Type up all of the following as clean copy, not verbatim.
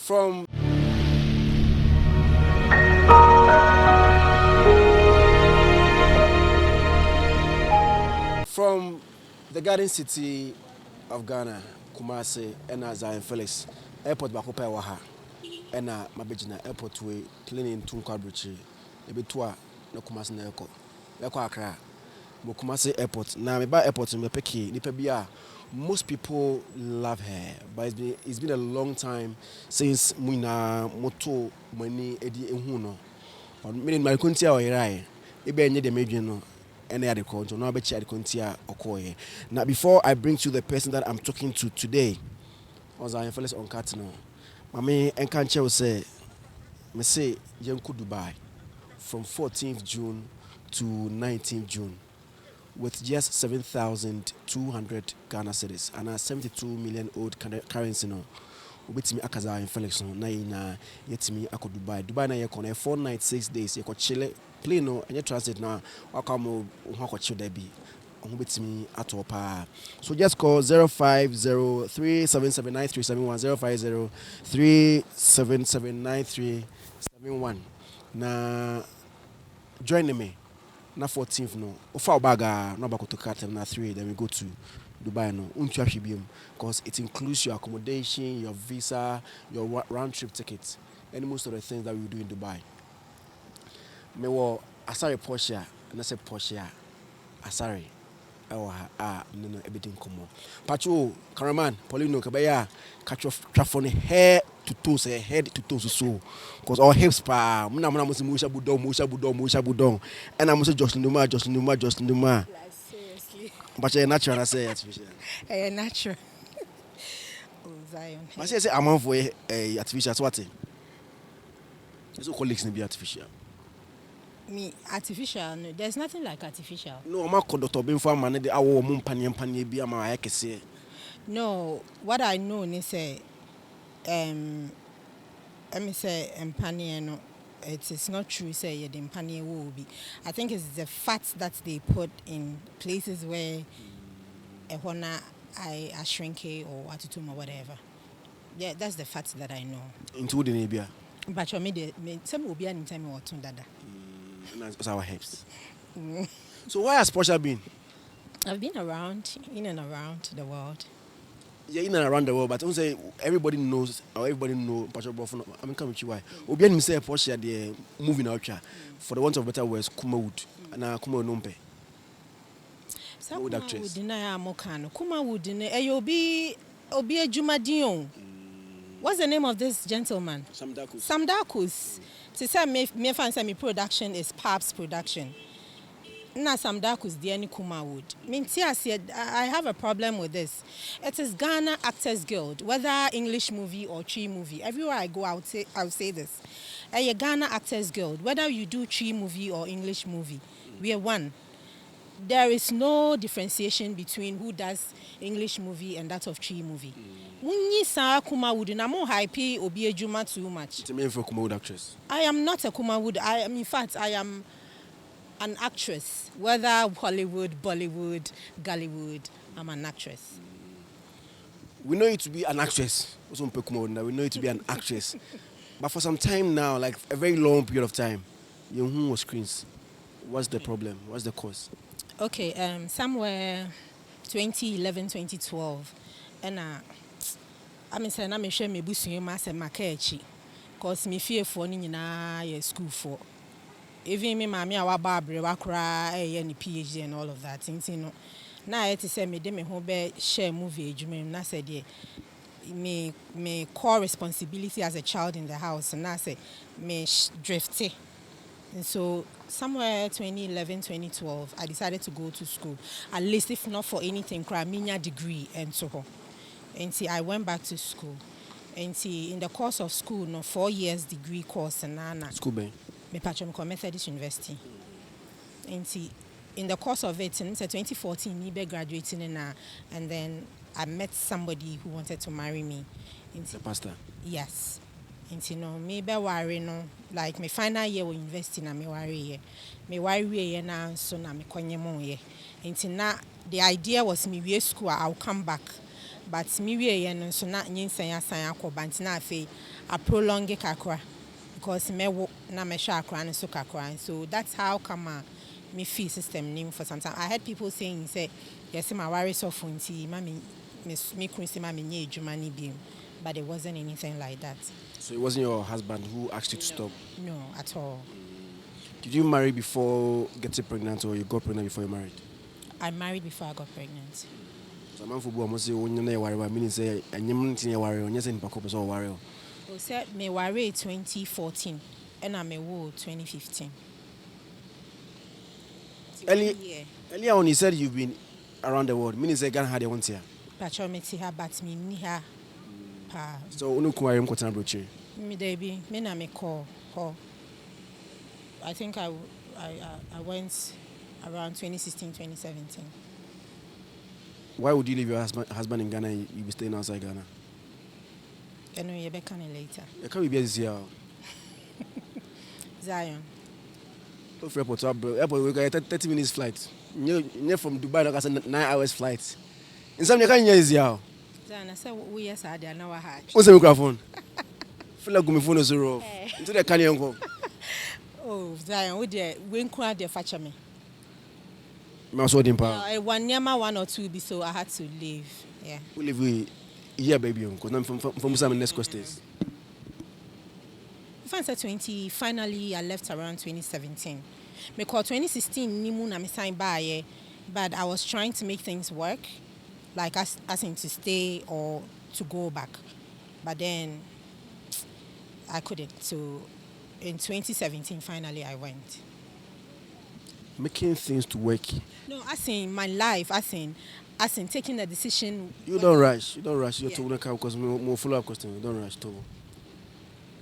From the garden city of Ghana, Kumasi, and Zion Felix, airport Bakopa Waha, and Mabijina airport way, cleaning Tunkabrichi, a bit tour, no Kumasi Nelko, Lako Accra, Kumasi airport. Now, my airport in Mepeki, Nipebia. Most people love her, but it's been a long time since Muna Moto Mani Edi Ehuno. Or meaning my Kuntia or Irai, Ebe Nye de Medino. Any other control, no, I bet you the contia okoye. Now, before I bring to the person that I'm talking to today, was I Felix on Catino. Mami Enkanche will say, me say, Yanku Dubai from 14th June to 19th June with just 7,200 Ghana cedis and a 72 million old currency. No, with me Akaza and Felix no, na yet me ako Dubai. Dubai na yekone 4 nights 6 days. Yeko Chile. Play no and you translate now welcome how chill there be with me at all. So just call 05037793710 05037793771 na join me na 14th no ofa baga no bako to cartel na 3 then we go to Dubai no untu ahwebium because it includes your accommodation, your visa, your round trip tickets and most of the things that we do in Dubai. Me wo Asare Portia and I say Portia Asare no everything come Pacho Karaman Paulino Kabaya catch off traffic hair to toes head to toes so because our hips pa muna must musha budon and I must just Numa like seriously but you're natural I say artificial natural oh Zion I say I'm on for a artificial what so colleagues be artificial. Me artificial no, there's nothing like artificial. No, I'm conductor being for man the our mumpany be ama say. No, what I know is say let me say empany no it is not true say the empany will be. I think it's the fats that they put in places where a hona I shrinky or atutum or whatever. Yeah, that's the fats that I know. Into the Nibia. But you made some will be any time or two dada. That's our hips. So where has Portia been? I've been around, in and around the world. Yeah, in and around the world, but don't say everybody knows or everybody know Portia Buffalo. I mean, come with you why? Obian say Portia the moving out for the want of better words, Kumawood and Kumawood Nompe. Some actress. Deny Mokano. Kumawood deny Obi Jumadion. What's the name of this gentleman? Samdakus. To say me fancy me production is Pap's production. Na Samdakus Diani Kumawood. Mintia said I have a problem with this. It is Ghana Actors Guild, whether English movie or Chi movie. Everywhere I go, I'll say this. A Ghana Actors Guild, whether you do Chi movie or English movie, we are one. There is no differentiation between who does English movie and that of Chi movie. Unyi sa Kumawood na mo hype obi ejuma too much. It's a name for Kumawood actress. I am not a Kumawood. In fact, I am an actress. Whether Hollywood, Bollywood, Gollywood, I'm an actress. We know you to be an actress. We know you to be an actress. But for some time now, like a very long period of time, you was screens. What's the problem? What's the cause? Okay, somewhere 2011, 2012, and I'm saying I'm sure me busu ma se makechi, cause me fear for ni na ye school for. Even me mami awa babre wakra any PhD and all of that things, you know. Na it say me de me ho be share movie adwuma na said ye me core responsibility as a child in the house and I say me drifty. And so somewhere 2011, 2012, I decided to go to school. At least if not for anything, craminia degree and so on. And see, I went back to school. And see, in the course of school, 4 years degree course and nana. School bay. Me patron Methodist University. And see, in the course of it, in 2014, me be graduating and then I met somebody who wanted to marry me. The pastor. Yes. And you know, me be worry no, like my final year of university na me worry na so na me konye mo ye. And na the idea was me we school I'll come back, but me we no so na nyinsan asan akoba nti na afi I prolong it kakra because me wo na me sha akra and so kakra. So that's how come me fee system name for some time. I heard people saying say yes my worry so funty mami me kunsi mami nye adwuma ni bi, but it wasn't anything like that. So it wasn't your husband who asked you to stop? No, at all. Did you marry before getting pregnant, or you got pregnant before you married? I married before I got pregnant. So man for boy must say when you worry about meaning say anyam tin you worry on yes in pako so worry. O said me worry 2014 and I me wo 2015. Earlier on you said you've been around the world, meaning say Ghana had your own here. Pacho me ti ha bat me ni ha pa. So unu kuwari mko broche. Me debi me na me call ho. I think I went around 2016 2017. Why would you leave your husband in Ghana and you be staying outside Ghana? I know you be coming later. You can't be this year. Zion. Of airport we got a 30 minutes flight. You from Dubai, like I said, 9 hours flight. In some you can't hear this year. Zion, I said we yes I did now I had. What's the microphone? Feel like my phone is zero. Into the canyon go. Oh, Zion, we nko dey facha me. Me so dim pa. One near 1 or 2 be so I had to leave. Yeah. We live here baby because I'm from some next questions. Finally I left around 2017. Because 2016 ni mu na me sign by, but I was trying to make things work, like asking to stay or to go back. But then I couldn't. So in 2017 finally I went. Making things to work. No, as in my life, as in taking a decision. You don't rush. You're Yeah. talking because more follow up question. You don't rush to.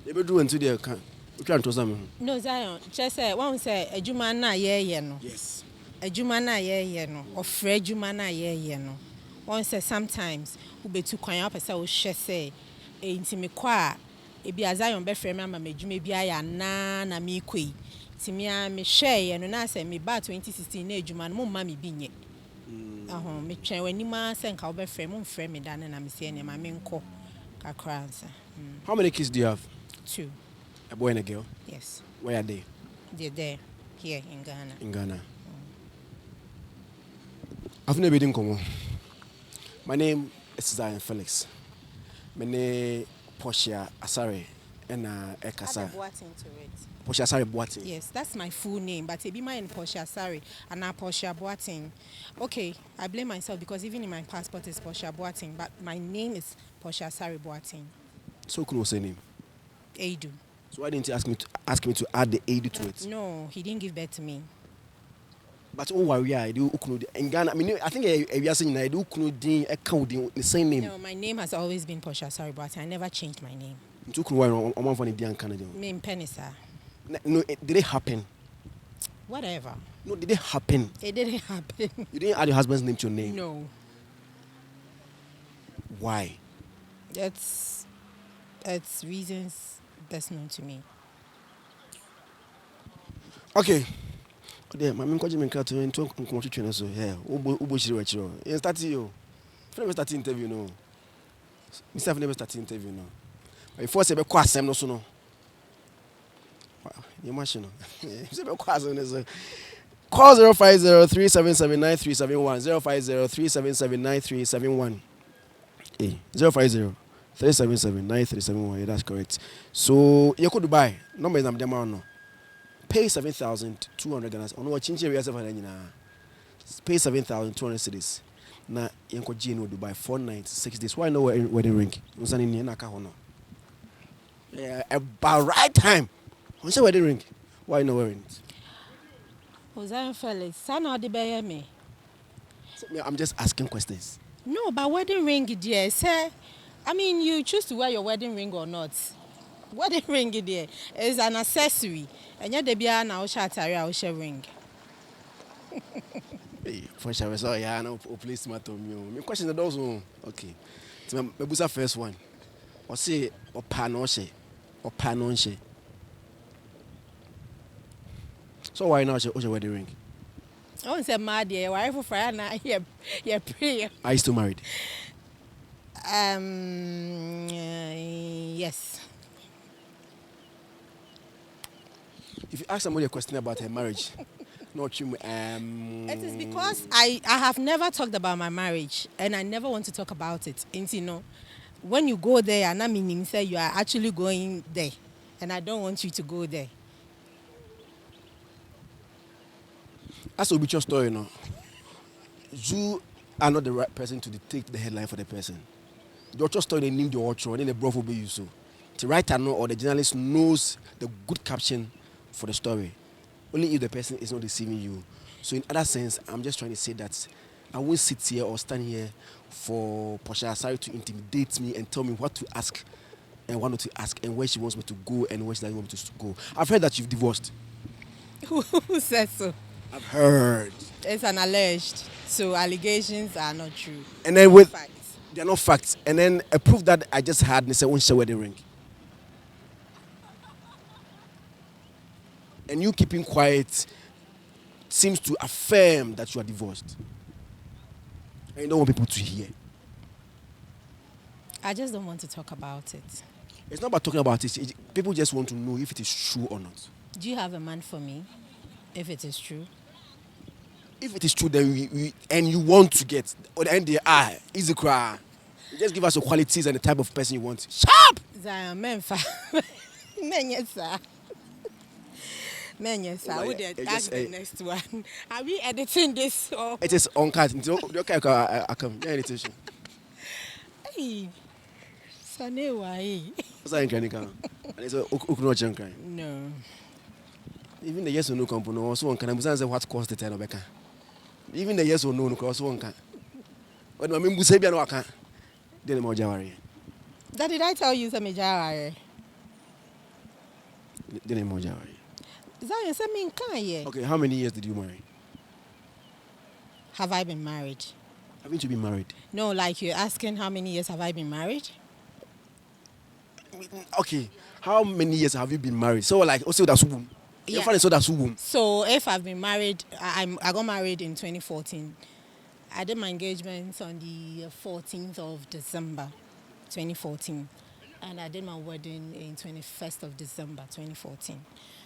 You be do until they can. You try to something. No, Zion, just say one say adwuma na ye no. Yes. Adwuma na ye no. Or frɛ adwuma na ye no. One say sometimes we be too kwan up say we hwe say enti me kwa e bia Zion be frɛ me ama me adwuma bia ya na me koi. Ti me a me hwe ye no na say me ba 2016 na adwuma no mo ma me bi nye. Me twɛn wani ma say nka wo be frɛ mo mfrɛ me da na me say ne ma me nkɔ kakra nsa. How many kids do you have? 2. A boy and a girl? Yes. Where are they? They're there, here in Ghana. In Ghana. I've never been Congo. My name is Felix. My name Portia Asare and Ekasa. Portia Asare Boating. Yes, that's my full name, but it be my name Portia Asare and now Portia Boating. Okay, I blame myself because even in my passport is Portia Boating, but my name is Portia Asare Boating. So could you say name? Aidu. So why didn't you ask me to add the Aidu to it? No, he didn't give birth to me. But I do in Ghana. I mean, I think we are saying I do the same name. No, my name has always been Portia Asare Boating. I never changed my name. You took one for the Canadian. Me Penisa. No, did it happen? Whatever. No, did it happen? It didn't happen. You didn't add your husband's name to your name? No. Why? It's reasons that's known to me. Okay. There, my encourage me to into community so here. Ubo shiri wachiro. You start you. Never start interview no. Myself never start interview no. Before say be kwa asem no so no. You machine no. Say be kwa asem no so. Call 05037793771 05037793771. 05037793771. Yeah, that's correct. So you could buy number is the amount no. Pay 7,200 Ghana. On what change area seven pay 7,200 cedis. Na yanko Jane would buy 4 nights, 6 days. Why no wedding ring? Unsan in Naka Hono. About right time. What's a wedding ring? Why no wearing it? Zion Felix, son or the bear me? I'm just asking questions. No, but wedding ring, dear, sir. I mean, you choose to wear your wedding ring or not. Wedding ring, dear, is an accessory. And yet, the beer now shot a ring. Hey, for sure, so yeah, no police matter me. My question is also okay. So my busa first one. Or say or panoshe or panonshe. So why not your wedding ring? Oh, say my dear, wife for Friday night, yeah, prayer. Are you still married? Yes. If you ask somebody a question about her marriage, not you. It is because I have never talked about my marriage and I never want to talk about it. And when you go there, and I mean, say you are actually going there, and I don't want you to go there. As will be your story, no. You are not the right person to dictate the headline for the person. Your story, they name the author, and then the bro will be you so. The writer know or the journalist knows the good caption for the story. Only if the person is not deceiving you. So in other sense, I'm just trying to say that I won't sit here or stand here for Portia Asare to intimidate me and tell me what to ask and what not to ask and where she wants me to go and where she doesn't want me to go. I've heard that you've divorced. Who says so? I've heard. It's an alleged. So allegations are not true. And then with Facts. they're not facts. And then a proof that I just had, they said, won't share wedding ring. And you keeping quiet seems to affirm that you are divorced. And you don't want people to hear. I just don't want to talk about it. It's not about talking about it. People just want to know if it is true or not. Do you have a man for me? If it is true. If it is true, then we and you want to get, or the end they are, easy cry. You just give us the qualities and the type of person you want. Sharp! Zion, Memphis. Men, yes, sir. Men, yes, sir. Oh, Would yeah. that's the next one. Are we editing this? Or? It is on cut. I come. Yeah, editation. Hey, Sunny, why? What's that in Kanika? And it's a Ukno crying. No. Even the yes or no company also one can understand what cost the 10 of Becca. Even the yes or no also one can. But I mean, Busabia no can. Then more Jawari. That did I tell you some Jawari? Then more Jawari. Zion, something can ye. Okay, how many years did you marry? Have I been married? Haven't you been married? No, like you're asking how many years have I been married? Okay, how many years have you been married? So like, also that's womb. Yeah. So So if I've been married, I got married in 2014. I did my engagement on the 14th of December, 2014. And I did my wedding in 21st of December, 2014.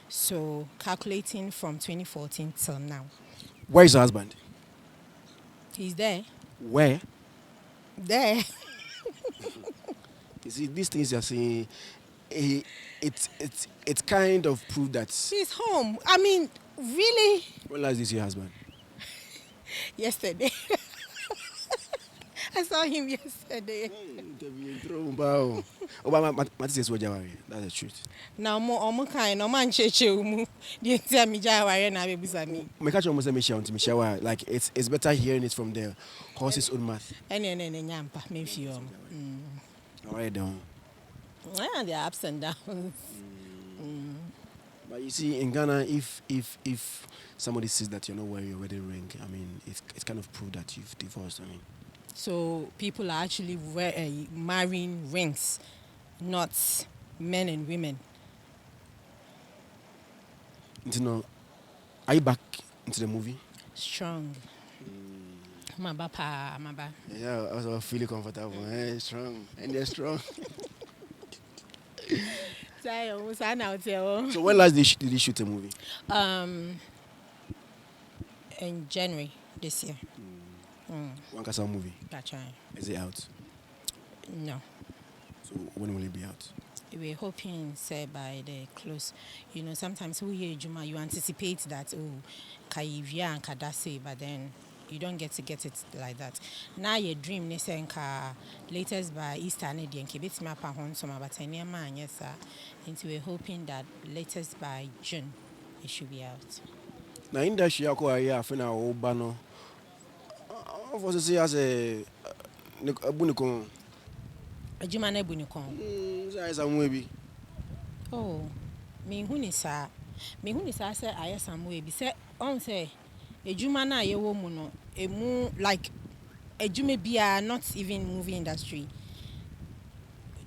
So calculating from 2014 till now. Where is your husband? He's there. Where? There. You see, these things you're saying, it kind of proved that. He's home. I mean, really? When last did you see your husband? Yesterday. I saw him yesterday. That's the truth. Now, more kind, no man cheche. The tell me Jawari na be busami. Me catch almost Michelle. Like it's better hearing it from the horse's own mouth. Any nyampa me feel. All right, down. Yeah, the ups and downs. But you see, in Ghana, if somebody says that you're not wearing your wedding ring, I mean, it's kind of proof that you've divorced. I mean. So people are actually marrying rings, not men and women. Are you back into the movie? Strong. Maba. Yeah, I was feeling comfortable. Strong. And they're strong. So when last did you shoot a movie? In January this year. One Kasa movie. That's right. Is it out? No. So when will it be out? We're hoping, say, by the close. You know, sometimes we hear Juma, you anticipate that, Kaivia and Kadase, but then you don't get it like that. Now your dream, they say, latest by Easter and Kibits Mapa Hon, some about any man, yes, sir. And we're hoping that latest by June, it should be out. Now, in that Shiako, I find our old banner. I was to say, as a Bunicon. A Juma Nebunicon. As I'm maybe. Oh, me Hunisa. Me Hunisa said, I am some way. Be said, on say, a Jumana, a woman, a moon like a Jumebia, not even movie industry.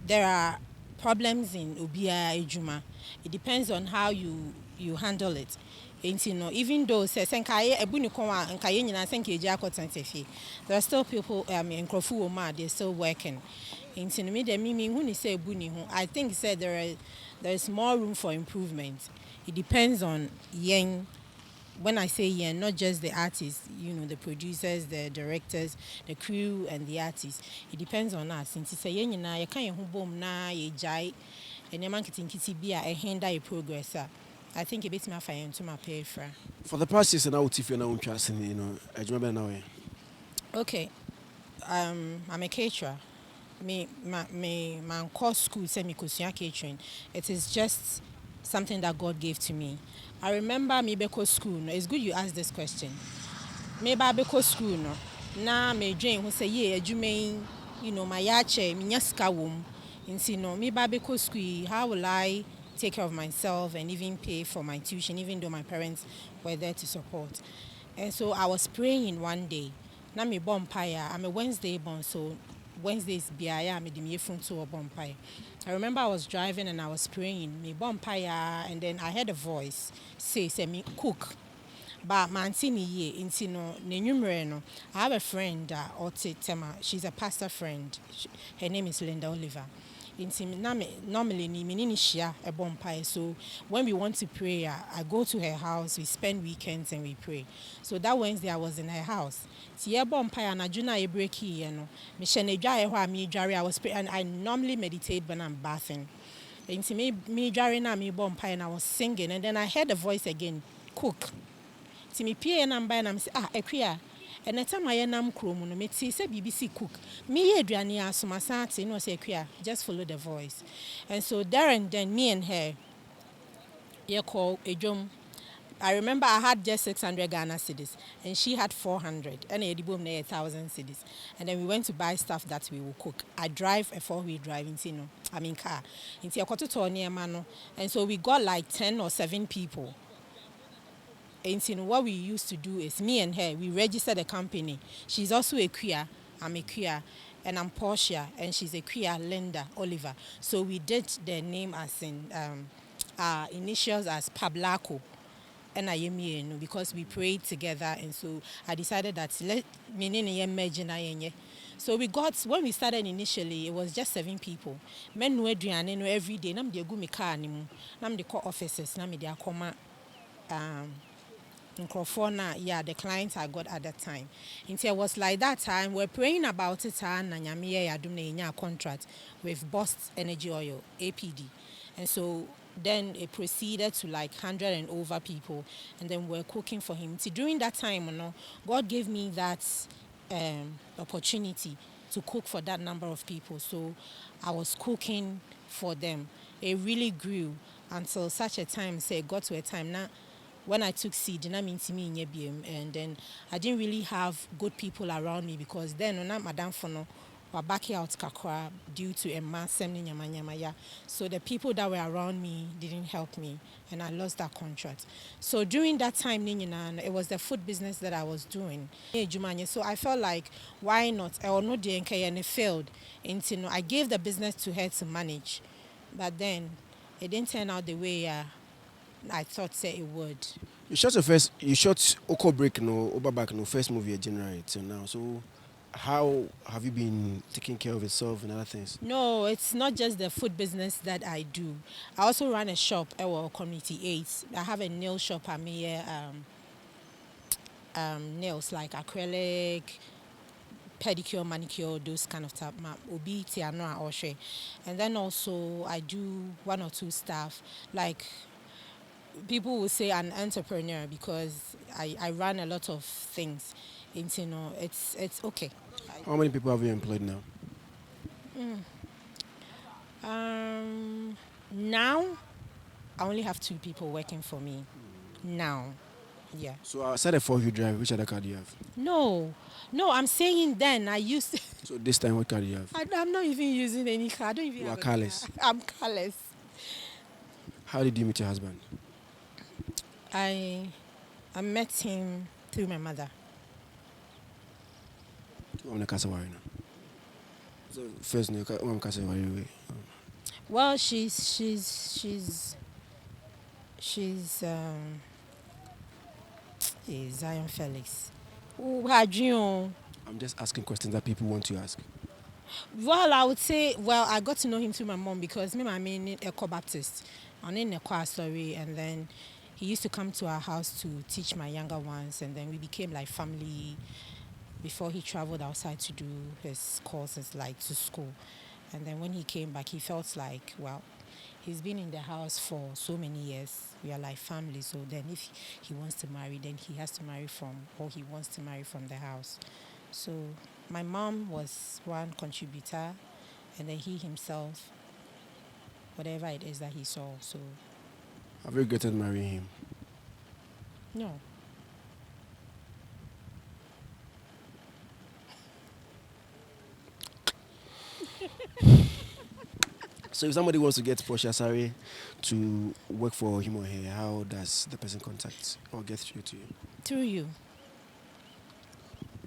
There are problems in Ubia Ejuma. It depends on how you handle it. Even though there are still people in Krofu Oma, they're still working. Nti no me de me who ni say ebu ni ho. I think said there is more room for improvement. It depends on yen. When I say yen, not just the artists, the producers, the directors, the crew, and the artists. It depends on us. Since say yen na ye kan ye ho bom na ye jai, and man kiti bi a hinder a progress. I think a bit my fire into my pay fra. For the past years, now if you're now interested, I remember now. Okay, I'm a caterer. My course school send me kusua catering. It is just something that God gave to me. I remember me beko school. No, it's good you asked this question. Me ba beko school no. Na me dream who say yeah, adwumain, my yache, me nyaska wom. Nti no, me ba beko school. How will I take care of myself and even pay for my tuition, even though my parents were there to support? And so I was praying one day. Na me bompire. I'm a Wednesday born, so Wednesdays biaya me di me phone to a bompire. I remember I was driving and I was praying, me bompire, and then I heard a voice say me cook. But man see me ye inti no ne no. I have a friend Ote Tema. She's a pastor friend. Her name is Linda Oliver. Normally ni share a bonfire. So when we want to pray, I go to her house, we spend weekends and we pray. So that Wednesday I was in her house. See bonfire na juna e break here no. Me shene dwa me dware I was pray and I normally meditate when I'm bathing. Into me dware na me bonfire and I was singing and then I heard a voice again, cook. See me pay number and I'm say ekria. And the time I nam krom no me say BBC cook. Me ye aduane asomasate no say ekria. Just follow the voice. And so there and then me and her call a drum. I remember I had just 600 Ghana cedis and she had 400 and a boom 1,000 cedis. And then we went to buy stuff that we will cook. I drive a 4-wheel drive car. Into a quarter to near mano. And so we got like 10 or 7 people. And what we used to do is me and her, we registered a company. She's also a queer, I'm a queer, and I'm Portia, and she's a queer, Linda Oliver. So we did the name as in our initials as Pablaco. And I am because we prayed together, and so I decided that let me imagine. So when we started initially, it was just 7 people. Men were doing every day. Nam de go me car nimu. Nam de call officers. Nam de akoma the clients I got at that time. And it was like that time we're praying about it and a contract with Boss Energy Oil, APD. And so then it proceeded to like 100 and over people, and then we're cooking for him. See, during that time, God gave me that opportunity to cook for that number of people. So I was cooking for them. It really grew until such a time, say, it got to a time now. When I took seed, and then I didn't really have good people around me because then Madam Fono were back out kakra due to a mass nyama. So the people that were around me didn't help me and I lost that contract. So during that time, it was the food business that I was doing. So I felt like why not? And it failed. And I gave the business to her to manage. But then it didn't turn out the way I thought say it would. You shot Oko Break no Obaback no first movie January till now. So how have you been taking care of yourself and other things? No, it's not just the food business that I do. I also run a shop at Community 8. I have a nail shop. I'm here nails like acrylic, pedicure, manicure, those kind of stuff. And then also I do 1 or 2 stuff like people will say an entrepreneur because I run a lot of things. It's okay. How many people have you employed now? Now I only have 2 people working for me. Now. Yeah. So outside of 4-wheel drive, which other car do you have? No, I'm saying then I used to So this time what car do you have? I'm not even using any car. I don't even have a carless. car. I'm carless. How did you meet your husband? I met him through my mother. So first, Well, she's Zion Felix. Who had you? I'm just asking questions that people want to ask. Well, I would say, well, I got to know him through my mom because me, I mean, a co-baptist, and in a choir story, and then he used to come to our house to teach my younger ones, and then we became like family before he traveled outside to do his courses, like to school. And then when he came back, he felt like, well, he's been in the house for so many years. We are like family. So then if he wants to marry, then he has to marry from, or he wants to marry from the house. So my mom was one contributor, and then he himself, whatever it is that he saw. So Have you regretted marrying him? no. So if somebody wants to get Portia Asare to work for him or her, how does the person contact or get through to you? Through you.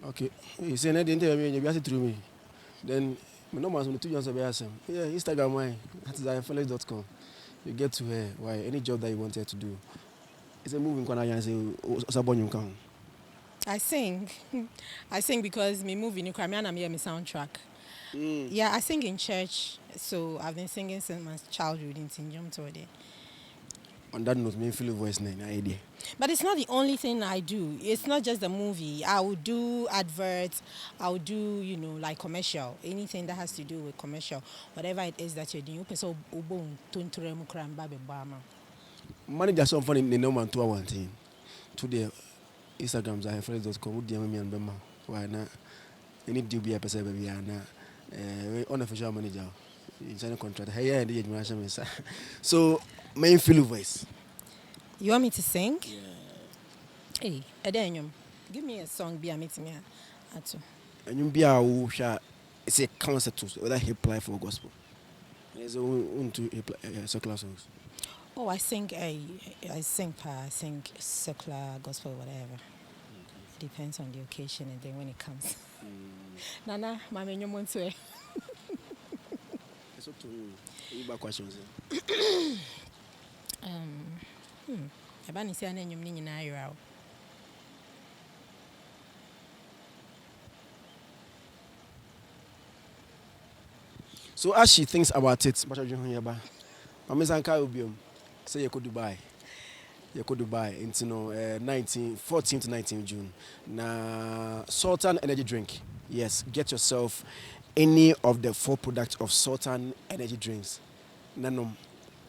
Okay. You say anything you be through me. Then my number is on the two years. Yeah, Instagram why at Felix.com. You get to her. Why any job that you wanted to do. It's a moving corner and say I sing. I sing because me movie in Ukraine and me soundtrack. Yeah, I sing in church, so I've been singing since my childhood in Tinjum Tode. On that note, me feel your voice name idea. But it's not the only thing I do. It's not just the movie. I will do adverts. I will do, like commercial. Anything that has to do with commercial. Whatever it is that you're doing. So, Manager some fun in the number 2 one thing. Today, Instagrams are Felix.com. Would DM me and Bema. Why not? Any deal be a person baby and unofficial manager. In signing contract. Hey, yeah, the admiration. So, main feel your voice. You want me to sing? Yeah. Hey, Edenyum, give me a song. Be a meeting me. And you be a it's a concept whether he apply for gospel. There's to secular songs. Oh, I sing secular gospel, whatever. It depends on the occasion and then when it comes. Nana, my menu wants to. It's up to you. You back questions. Abani say ane nyum ni nyina ayira o. So as she thinks about it, much of you here, but Mama Zanka will be say you could Dubai. You could Dubai into 14 to 19 June. Na Sultan energy drink. Yes, get yourself any of the 4 products of Sultan energy drinks. Nanom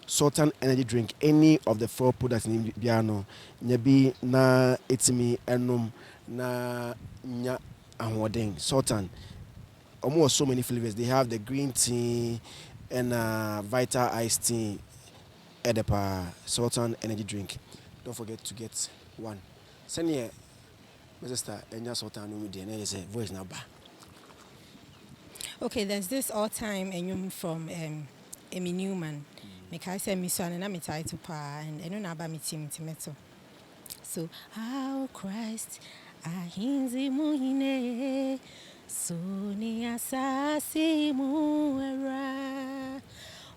Sultan energy drink, any of the 4 products in Biano. Nyabi na etimi enum na nya ahoden Sultan. Almost so many flavors. They have the green tea and Vita iced tea, Edepa Sultan energy drink. Don't forget to get one. Send here, my sister, and Sultan Umidi, voice number. Okay, there's this all-time enyum from Amy Newman. Mekai say mi so and na me title pa and eno na ba me team timeto. So, how Christ ahinzi muhine Suni asasi muera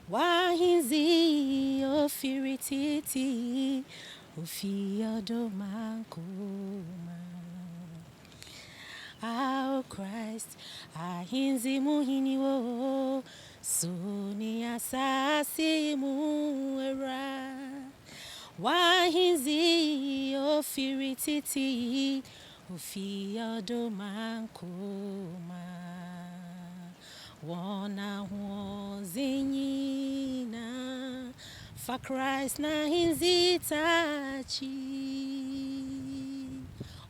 wahinzi ofirititi ofiodo mankuma. Our Christ ahinzi muhini wo suni asasi muera wahinzi ofirititi Ufiodo mankuma wana huozinyina fa Christ na hinzitachi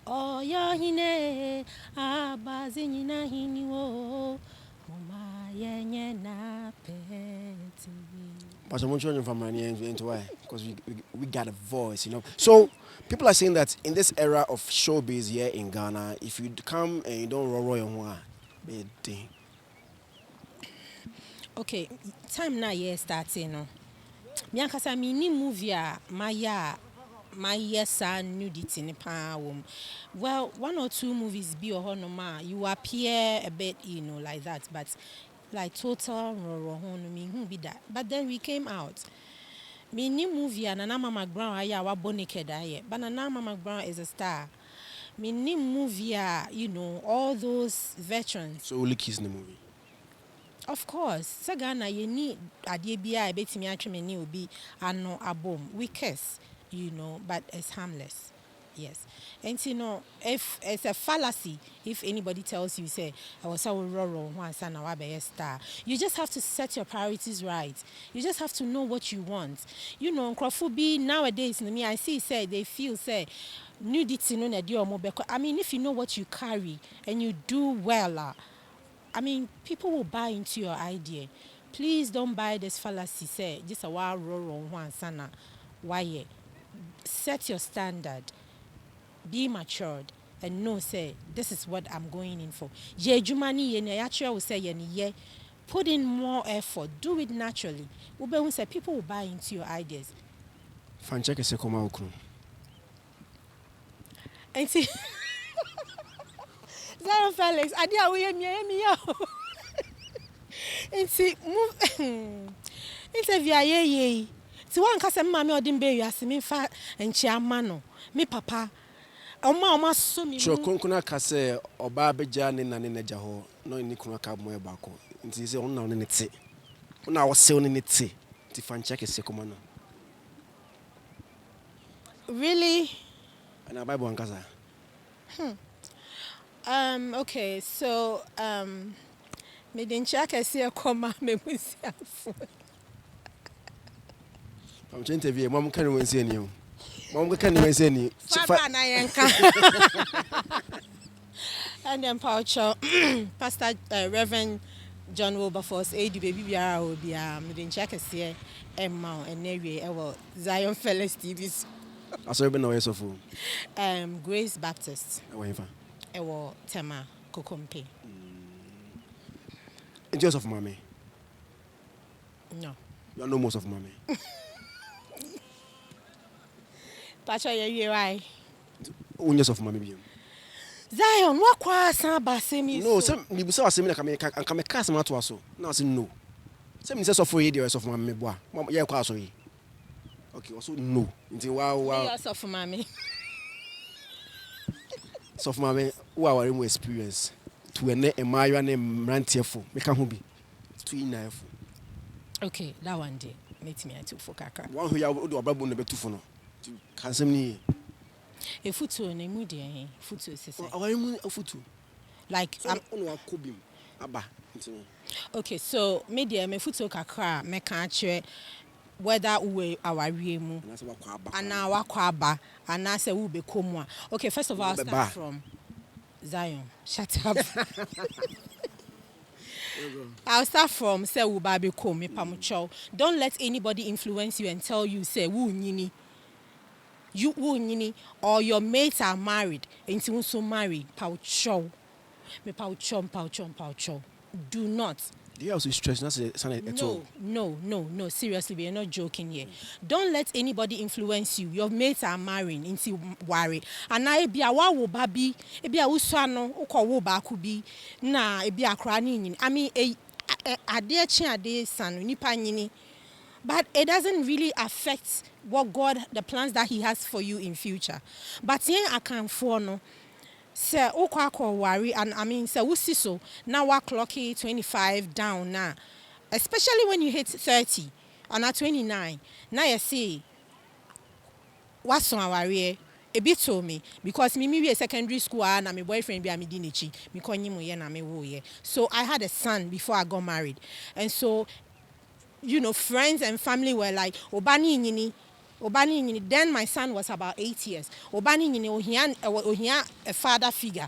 oyo hine abazinyina hiniwo muma yenye na peti. But I'm showing you from my into why? Because we got a voice, So people are saying that in this era of showbiz here in Ghana, if you come and you don't roll your one, bad thing. Okay, time now year starting no. Me ankasa me ni movie a my yes and nudity ne pa wom. Well, 1 or 2 movies be or no ma you appear a bit, like that, but like total me who be that. But then we came out. Me new movie and Nana Mama Brown aya wa naked aye. But Nana Mama Brown is a star. Me new movie all those veterans. So only kiss in the movie. Of course, Sagana, you need a DBI, betting me actually new be no a boom. We curse, but it's harmless. Yes. And if it's a fallacy, if anybody tells you, say, I was so rural once and I be a star, you just have to set your priorities right. You just have to know what you want. Crawford nowadays, me, I see, say, they feel, say, nudity, no, I mean, if you know what you carry and you do well, people will buy into your idea. Please don't buy this fallacy. Say just a while rural one sana. Why? Set your standard. Be matured and know. Say this is what I'm going in for. Ye jumani ye ne actually will say ye. Put in more effort. Do it naturally. Ube say people will buy into your ideas. Fancheke se Kumawood. And see. Felix, I did away me. Nti interview ye ti wan ka se mma me odin be wiase me fa enchi ama no me papa oma so me sure konkona ka se oba beja ne na ne naja ho no ni kuna ka mo e bako nti se on ne te ona wo se on ne te ti fan check se kuma no really and Bible ankasa okay, so me den check se koma me musiafo I'm trying to be mom can win see you. Mom can win see you. Papa na yenka. And then Portia Pastor Reverend John Wilberforce AD baby biara obia me den check se Emma and Newe e Zion Felix TVs. Aso be no yeso fu. Grace Baptist. E wo Tema Kokompe. In terms of mommy. No. You know most of mommy. Pacha ye why? Unyes of mommy. Zion, what kwa san ba semi? No, some me say asemi na ka me cast ma to aso. Na say no. Say me say so for ye dey of mommy boa. Mom ye kwa aso yi. Okay, also no. Nti wow. You also for mommy. So for mommy, who our more experience to ene emayo na mrantiefo. Me ka ho bi. To inafo. Okay, that one day. Meet me at 2 for kaka. One who ya do obabu no betu no. Kansem ni. E futu na mu de futu sese. Awari mu futu. Like I'm on wa kobim. Aba. Okay, so me de me futu kakra me kan kire whether we awari mu ana wakwa aba ana se we be komu a. Okay, first of all, I'll start from Zion. Shut up. I'll start from say we ba be kom me pamucho. Don't let anybody influence you and tell you say wu nyini. You wu nyini or your mates are married and you so marry paucho. Me paucho. Do not. Do you also stress not at all? No. Seriously, we are not joking here. Don't let anybody influence you. Your mates are marrying into worry. And I be a wa baby, e be a usano, uko wo ba kubi, na e be a crani. I mean, a dear chin a day son, nipa nyini. But it doesn't really affect what God, the plans that He has for you in future. But yeah, I can't for no. Say okwa worry and I mean say wusi so now wa clocky 25 down now. Especially when you hit 30 and at 29. Now you see what's on worry a bit to me because me be a secondary school and my boyfriend be a midinichi me konyi ye na me wo ye. So I had a son before I got married. And so friends and family were like obani nyini. Then my son was about 8 years. Obani nyini ohia a father figure.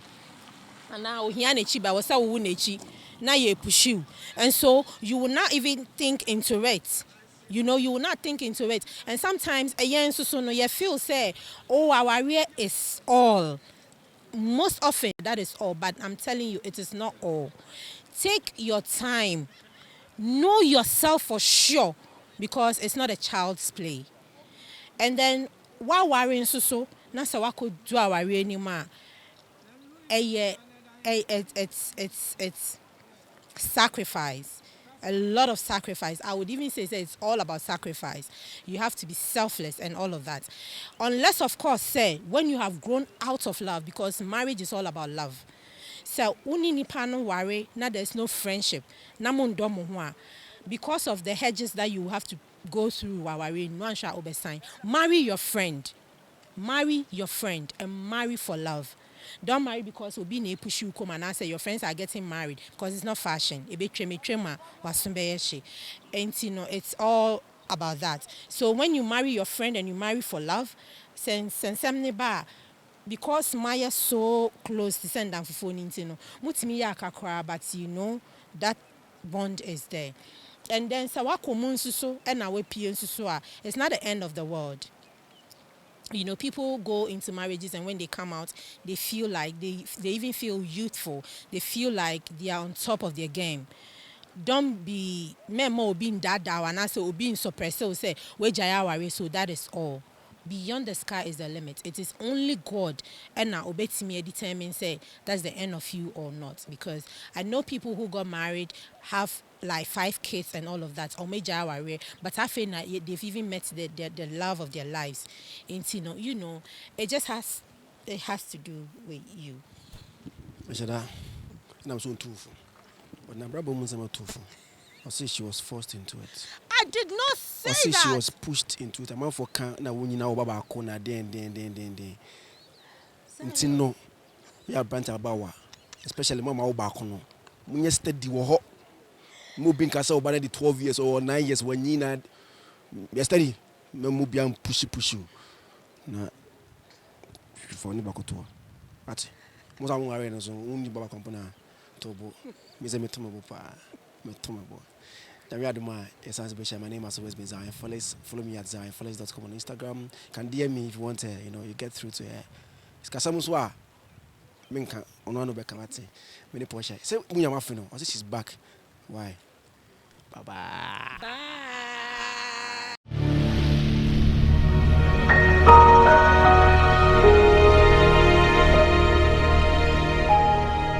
And now ohia nechi ba wasa wu nechi. Na ye push you. And so you will not even think into it. You will not think into it. And sometimes you feel say, oh, our career is all. Most often that is all, but I'm telling you it is not all. Take your time. Know yourself for sure because it's not a child's play. And then while worrying so na say we could do our anymore. It's sacrifice. A lot of sacrifice. I would even say it's all about sacrifice. You have to be selfless and all of that. Unless of course say when you have grown out of love, because marriage is all about love. So uni nipa no worry, now there's no friendship. Na mo ndɔ mo ho a, because of the hedges that you have to go through wawari, no one shall obesign. Marry your friend. Marry your friend and marry for love. Don't marry because obi na push you come and I say your friends are getting married because it's not fashion. Ebe trema wasumbeyeshi. And you know, it's all about that. So when you marry your friend and you marry for love, ba because Maya so close to send down for phone into mutimi ya kakra, but you know that bond is there. And then sawako munsuso and awe piensuso, it's not the end of the world. You know, people go into marriages and when they come out, they feel like they even feel youthful. They feel like they are on top of their game. Don't be memo being that and I say being suppressed. So say we jaya so that is all. Beyond the sky is the limit. It is only God and now obey me determine say that's the end of you or not. Because I know people who got married have like 5 kids and all of that, or major worry, but I feel that they've even met the love of their lives. And you know, it has to do with you. I said that, and I'm so truthful. But now, Brother Woman's not truthful. I say she was forced into it. I did not say I say that. she was pushed into it. I'm out for can now when you know Baba Kona then. Until no, we are brand about especially Mama Obakono. When you steady wo hot. Moving casa over the 12 years or 9 years when you not yesterday, no mubian push you. Na for any bakoto. Ati. Most of our arenas only Baba Compana Tobo. Miss Metumabo. Metumabo. Dariaduma, my name has always been Zion Felix. Follow me at zionfelix.com on Instagram. Can DM me if you want to, you get through to her. It's Kasamuswa. Minka, Onono Bekamati. Many Portia. Say, Munyamafino. I say she's back. Why? Bye-bye. Bye.